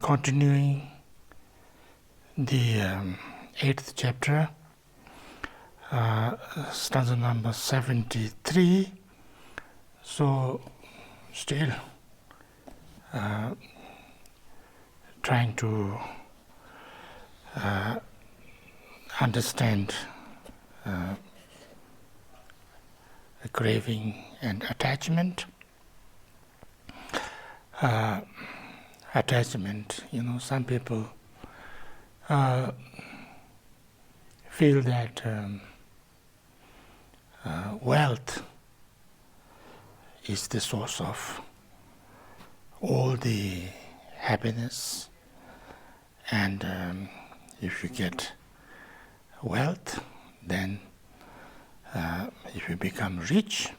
Continuing the 8th chapter, stanza number 73. So, still trying to understand the craving and attachment. Attachment, some people feel that wealth is the source of all the happiness, and if you get wealth, then if you become rich,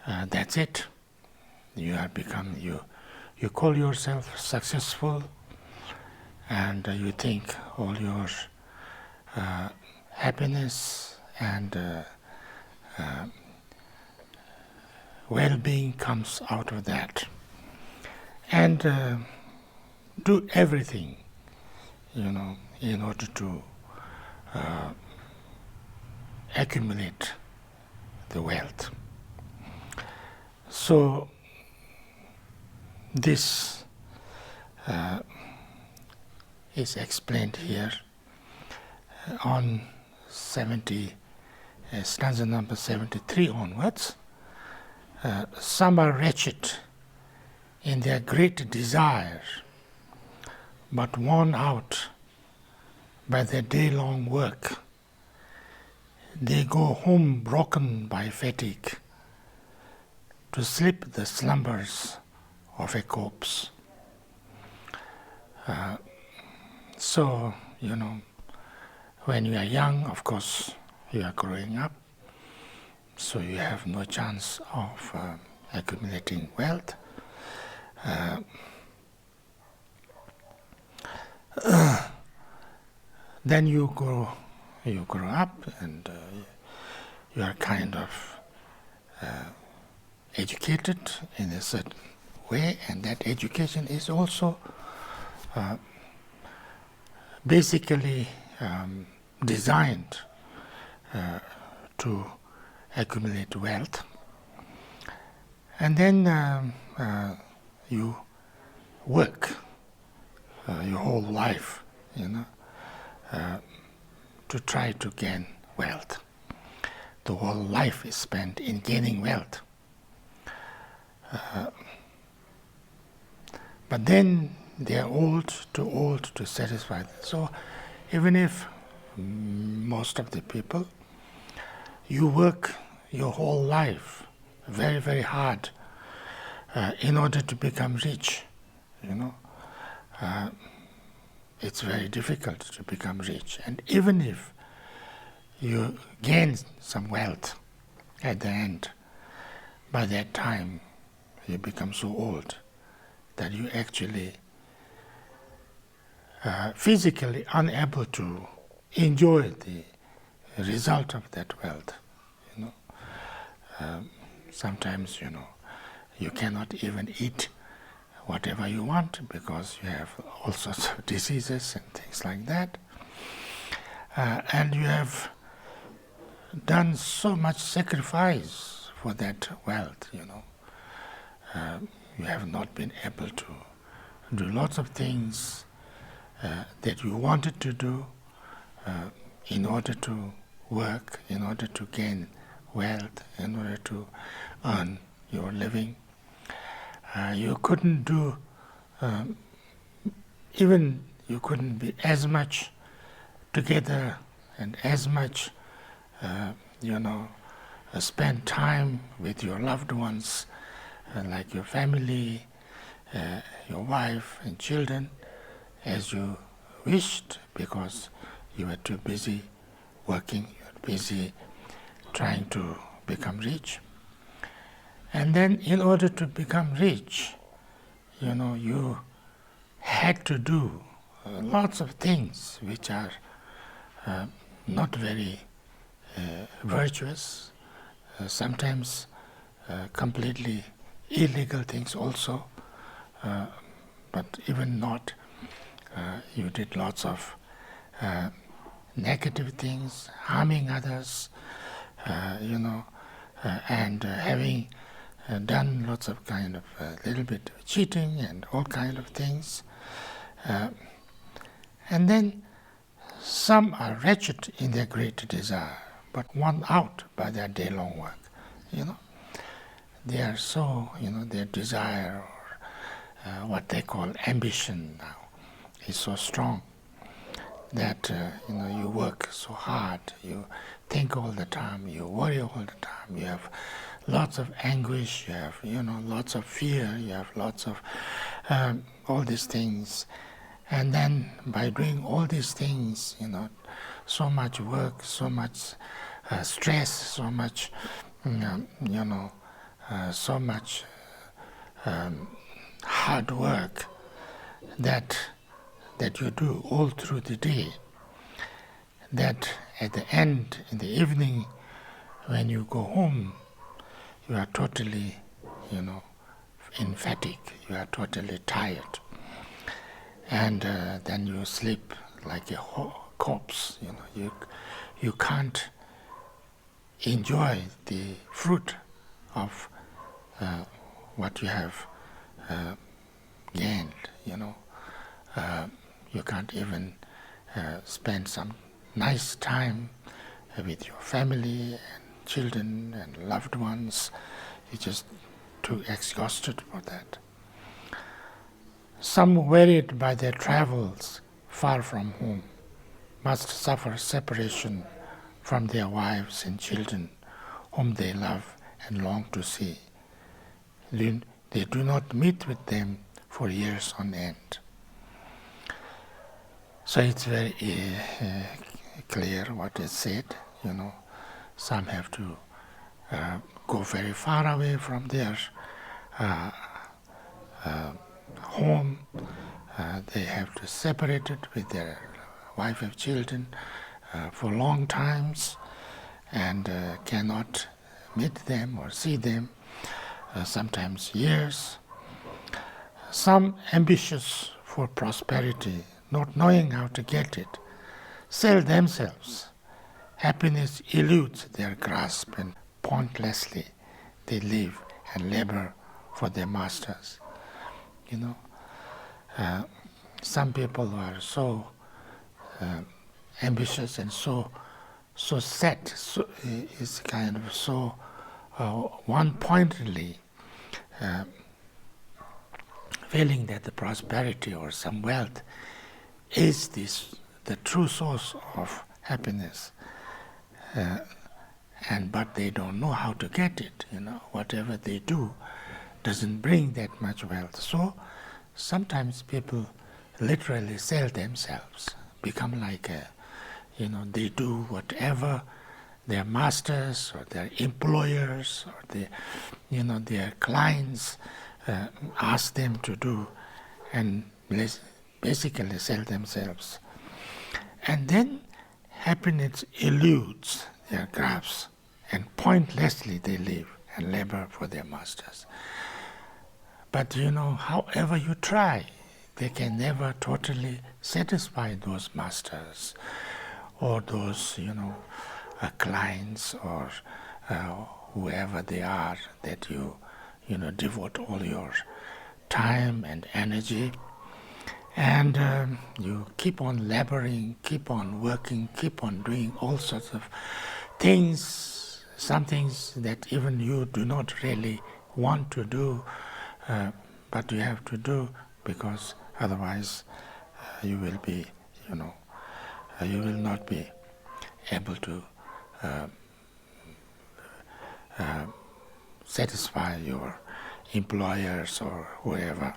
that's it. You call yourself successful, and you think all your happiness and well-being comes out of that. And do everything, in order to accumulate the wealth. So, this is explained here on stanza number 73 onwards. Some are wretched in their great desire, but worn out by their day-long work. They go home broken by fatigue, to sleep the slumbers of a corpse. So, when you are young, of course, you are growing up, so you have no chance of accumulating wealth. Then you grow up, and you are kind of educated in a certain way, and that education is also basically designed to accumulate wealth. And then you work your whole life, to try to gain wealth. The whole life is spent in gaining wealth. But then they are too old to satisfy them. So even if most of the people, you work your whole life very, very hard in order to become rich, it's very difficult to become rich. And even if you gain some wealth at the end, by that time you become so old that you actually physically unable to enjoy the result of that wealth. Sometimes, you cannot even eat whatever you want because you have all sorts of diseases and things like that. And you have done so much sacrifice for that wealth, you have not been able to do lots of things that you wanted to do in order to work, in order to gain wealth, in order to earn your living. You couldn't do, even you couldn't be as much together and as much, spend time with your loved ones, like your family, your wife and children, as you wished, because you were too busy working, you were busy trying to become rich. And then in order to become rich, you had to do lots of things which are not very virtuous, sometimes completely illegal things also, but even not, you did lots of negative things, harming others, and having done lots of kind of little bit of cheating and all kind of things. And then some are wretched in their great desire, but worn out by their day-long work. They are so, their desire, or what they call ambition now, is so strong that you work so hard, you think all the time, you worry all the time, you have lots of anguish, you have lots of fear, you have lots of all these things, and then by doing all these things, so much work, so much stress, so much so much hard work that you do all through the day, that at the end, in the evening, when you go home, you are totally, in fatigue, you are totally tired. And then you sleep like a corpse, you can't enjoy the fruit of what you have gained, you can't even spend some nice time with your family and children and loved ones. You're just too exhausted for that. Some, wearied by their travels far from home, must suffer separation from their wives and children, whom they love and long to see. They do not meet with them for years on end. So it's very clear what is said. Some have to go very far away from their home. They have to separate it with their wife and children for long times, and cannot meet them or see them, sometimes years. Some, ambitious for prosperity, not knowing how to get it, sell themselves. Happiness eludes their grasp, and pointlessly they live and labor for their masters. Some people are so ambitious and so set, is kind of so one-pointedly feeling that the prosperity or some wealth is the true source of happiness, but they don't know how to get it. Whatever they do doesn't bring that much wealth. So sometimes people literally sell themselves, become like they do whatever their masters or their employers or their clients ask them to do, and basically sell themselves. And then happiness eludes their grasp, and pointlessly they live and labor for their masters. But however you try, they can never totally satisfy those masters or those clients or whoever they are that you devote all your time and energy, and you keep on laboring, keep on working, keep on doing all sorts of things, some things that even you do not really want to do, but you have to do because otherwise you will be, you will not be able to satisfy your employers or whoever.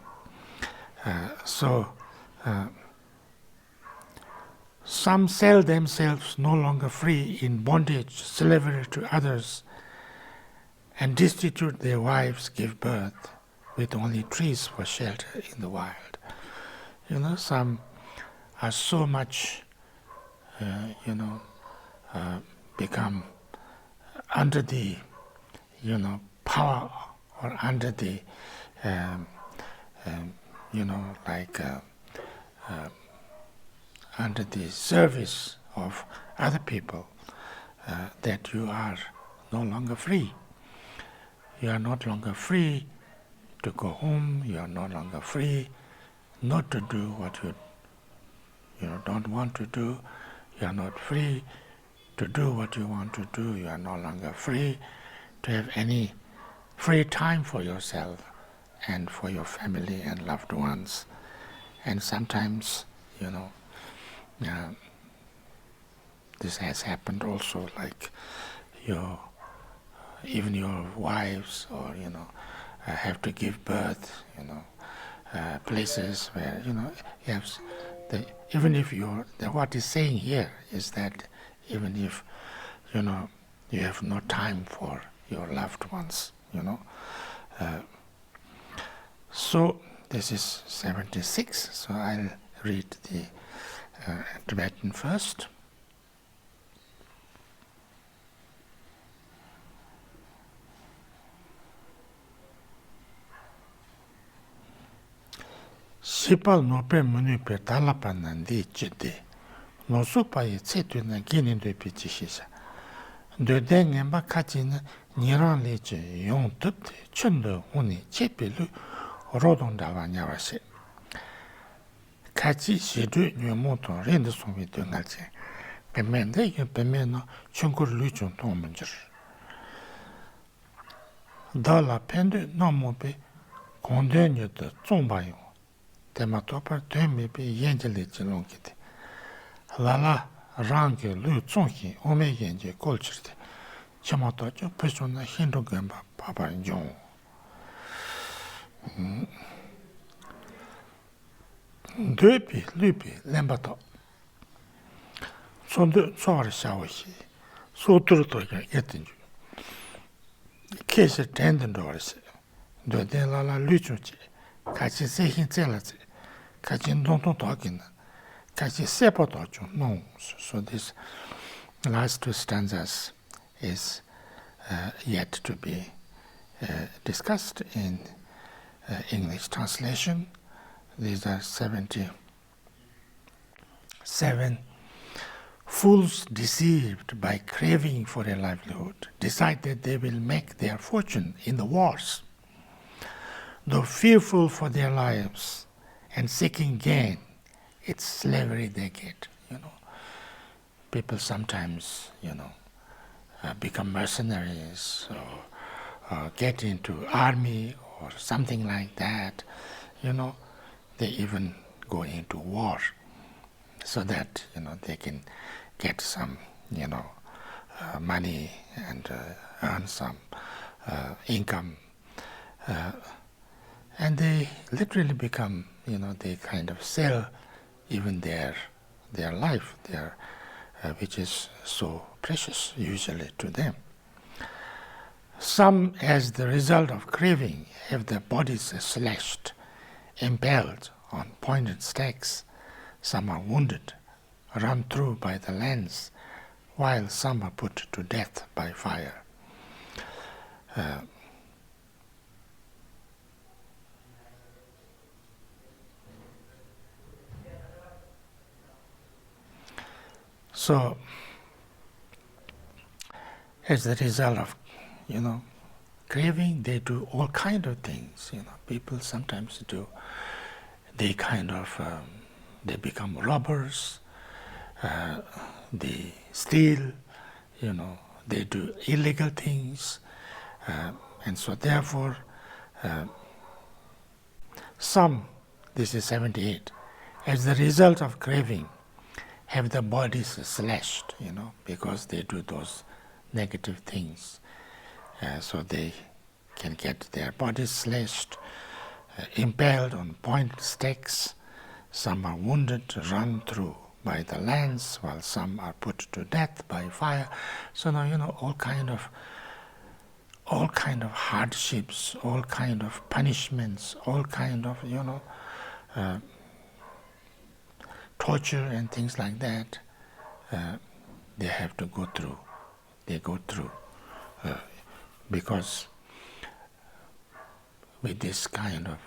Some sell themselves no longer free in bondage, slavery to others, and destitute their wives give birth with only trees for shelter in the wild. Some are so much, become under the, power or under the like under the service of other people, that you are no longer free. You are no longer free to go home. You are no longer free not to do what you don't want to do. You are not free to do what you want to do. You are no longer free to have any free time for yourself and for your family and loved ones. And sometimes, this has happened also, like even your wives, or have to give birth. Places where you have even if what is saying here is that even if you have no time for your loved ones, so this is 76. So I'll read the Tibetan first. Sipal nope munupe talapa nandi jide, no supa ye tsetu na gini dope jishisa. Dode ngenpa kachi na nirang leche yong tupte chundo uni chepe lu rodong dawa nyawase. Kachi shidu nyumu tong rindu songwe dungalche, pemen de yun pemen no chungur lu chung tong munjir. Dala pendu no mope kondyo nyo to zongba yung. Tema topar tuenmepe yenjele jilongkite. Lala rangi lu zonghi ome yenje kolchirte. Chama tocho persona hindu gemba papa yung. Döpi lupi lembato. Sondu tsawar shawashi. Soturu toga yetinju. Kese tenden dorisi. Döden lala luchunchi. Kachi sehin tselazi. Kachi nonton togina. Kachi sepa tocho. No. So this last two stanzas is yet to be discussed in English translation. These are 77. Fools deceived by craving for a livelihood decide that they will make their fortune in the wars. Though fearful for their lives and seeking gain, it's slavery they get. People sometimes, become mercenaries or get into army or something like that. They even go into war so that they can get some money and earn some income, and they literally become they kind of sell even their life, which is so precious usually to them. Some, as the result of craving, have their bodies slashed, impaled on pointed stakes. Some are wounded, run through by the lance, while some are put to death by fire. So, as a result of, craving, they do all kind of things. People sometimes do. They kind of, they become robbers. They steal. They do illegal things, and so therefore, some. This is 78. As the result of craving, have their bodies slashed, because they do those negative things. So they can get their bodies slashed, impaled on pointed stakes. Some are wounded, run through by the lance, while some are put to death by fire. So now, all kind of hardships, all kind of punishments, all kind of, torture and things like that, they have to go through. They go through because with this kind of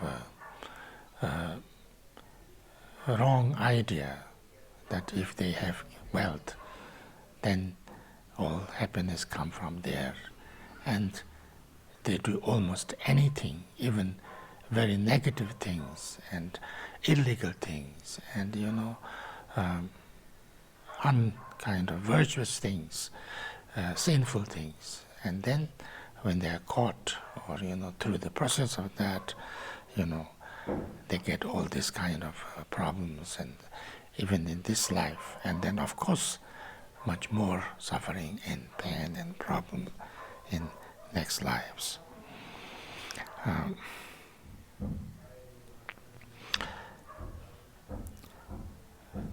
wrong idea that if they have wealth, then all happiness comes from there. And they do almost anything, even very negative things and illegal things and, unkind of virtuous things, sinful things. And then when they are caught or, through the process of that, they get all this kind of problems, and even in this life. And then, of course, much more suffering and pain and problem in next lives.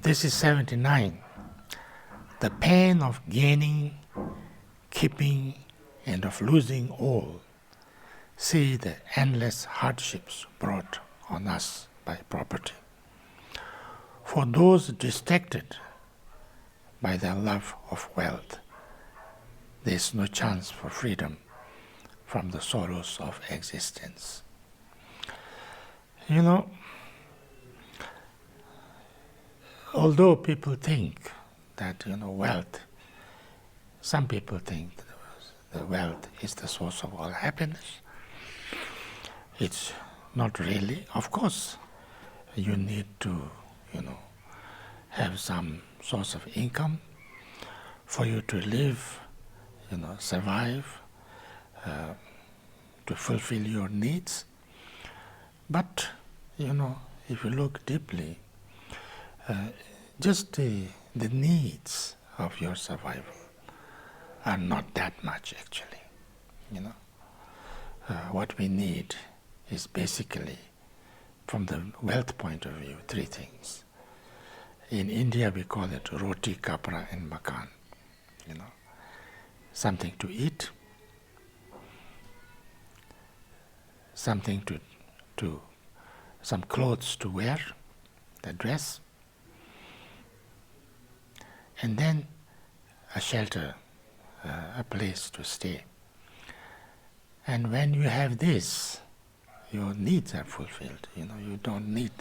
This is 79. The pain of gaining, keeping, and of losing all. See the endless hardships brought on us by property. For those distracted by their love of wealth, there is no chance for freedom from the sorrows of existence. Although people think that, wealth, some people think that the wealth is the source of all happiness. It's not really. Of course, you need to, have some source of income for you to live, survive, to fulfill your needs. But, if you look deeply, just the needs of your survival are not that much actually. What we need is basically, from the wealth point of view, three things. In India we call it roti, kapra and makan. Something to eat, something to some clothes to wear, the dress, and then a shelter, a place to stay. And when you have this, your needs are fulfilled. You don't need.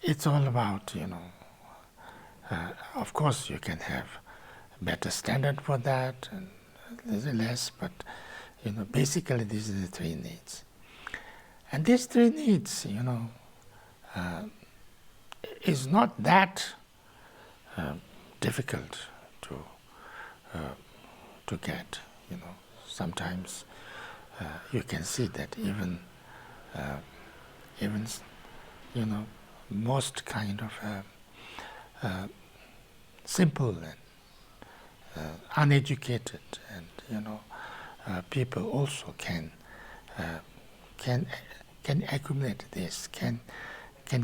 It's all about, of course you can have better standard for that, and there's less, but basically these are the three needs. And these three needs, is not that difficult to get. Sometimes you can see that even most kind of simple and uneducated and people also can accumulate this, can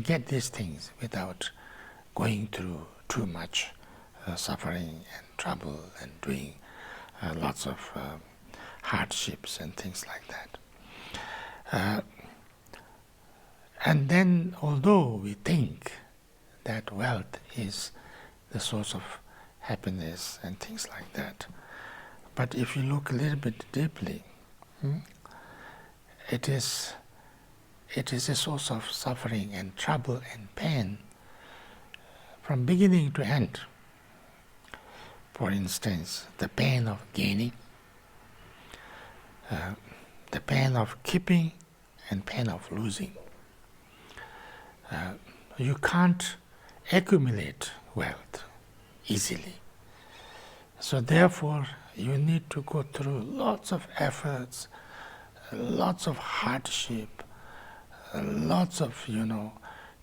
get these things without going through too much suffering and trouble and doing lots of hardships and things like that. And then, although we think that wealth is the source of happiness and things like that, but if you look a little bit deeply, it is a source of suffering and trouble and pain from beginning to end. For instance, the pain of gaining, the pain of keeping, and pain of losing. You can't accumulate wealth easily. So therefore, you need to go through lots of efforts, lots of hardship, lots of,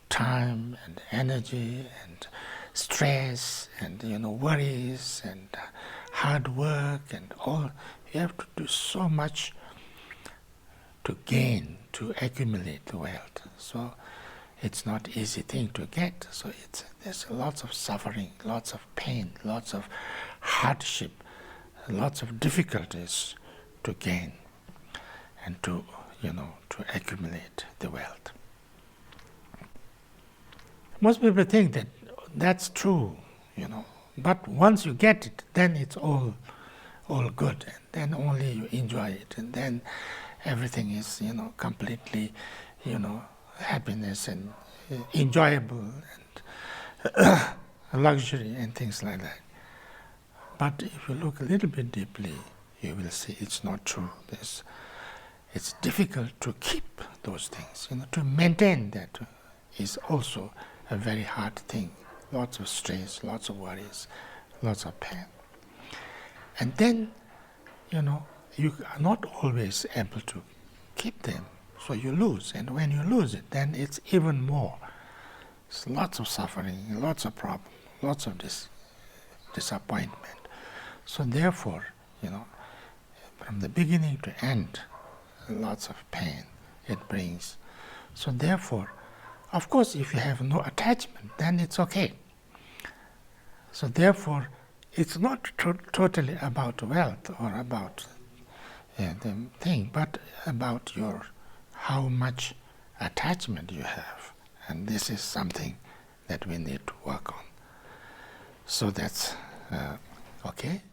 time and energy and stress and, worries and hard work and all. You have to do so much to gain, to accumulate the wealth. So it's not easy thing to get. So there's lots of suffering, lots of pain, lots of hardship, lots of difficulties to gain and to accumulate the wealth. Most people think that that's true, but once you get it, then it's all good, and then only you enjoy it, and then everything is, completely, happiness and enjoyable and luxury and things like that. But if you look a little bit deeply, you will see it's not true. It's difficult to keep those things. To maintain that is also a very hard thing. Lots of stress, lots of worries, lots of pain. And then, you are not always able to keep them. So you lose. And when you lose it, then it's even more. It's lots of suffering, lots of problems, lots of disappointment. So therefore, from the beginning to end, lots of pain it brings. So therefore, of course, if you have no attachment, then it's okay. So therefore, it's not totally about wealth or about the thing, but about how much attachment you have. And this is something that we need to work on. So that's okay.